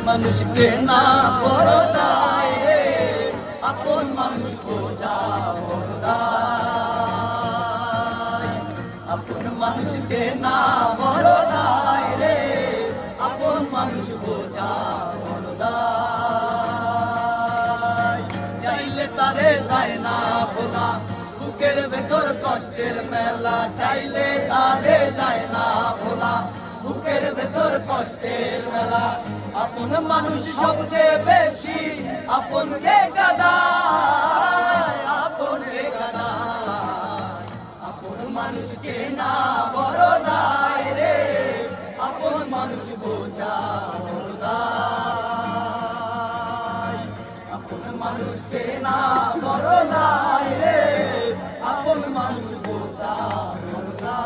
মানুষ চেনা বড় দায় রে, আপন মানুষ বোঝা বড় দায়। আপন মানুষ চেনা বড় দায় রে, আপন মানুষ বোঝা বড় দায়। চাইলে তারে যায় না ভোলা, বুকের ভেতর কষ্টের মেলা। চাইলে তারে যায় না ভোলা, বুকের ভেতর কষ্টের মেলা। আপন মানুষ সবচেয়ে বেশি আপন কে গাদায়, আপন কে গাদায়। আপন মানুষ চেনা বড় দায় রে, আপন মানুষ বোঝা বড় দায়। আপন মানুষ চেনা বড় দায় রে, আপন মানুষ বোঝা বড় দায়।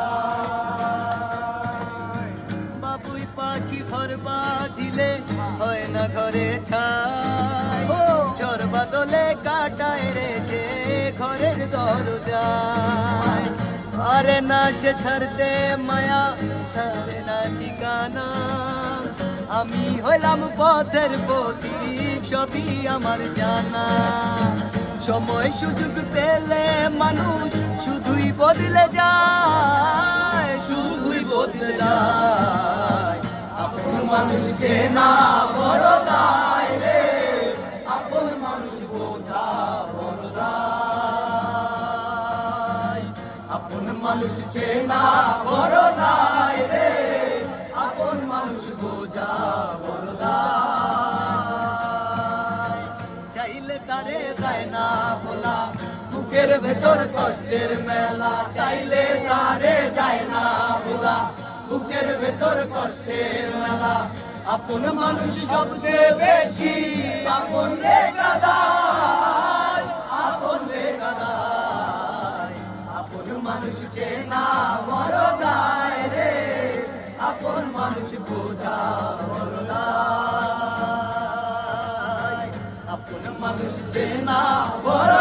বাবুই পাখি ঘর বাঁধিলে হয় না ঘরে ঠাই, ঝড় বাদলে কাটায় রে সে ঘরের দরজায়। পারে না সে ছাড়তে মায়া, ছাড়ে না ঠিকানা। আমি হইলাম পথের পথিক, সবই আমার জানা। সময় সুযোগ পেলে মানুষ শুধুই বদলে যায়, শুধুই বদলে যায়। আপন মানুষ চেনা বড় দায় রে, আপন মানুষ বোঝা বড় দায়। আপন মানুষ চেনা বড় দায় রে, আপন মানুষ বোঝা বড় দায়। চাইলে তারে যায় না ভোলা, বুকের ভেতর কষ্টের মেলা। চাইলে তারে যায় না ভোলা, বুকের ভেতর কষ্টের মেলা। আপন মানুষ সবচেয়ে বেশি আপন রে গাদায়, আপন রে গাদায়। আপন মানুষ চেনা বড় দায় রে, আপন মানুষ বোঝা বড় দায়। আপন মানুষ চেনা বড়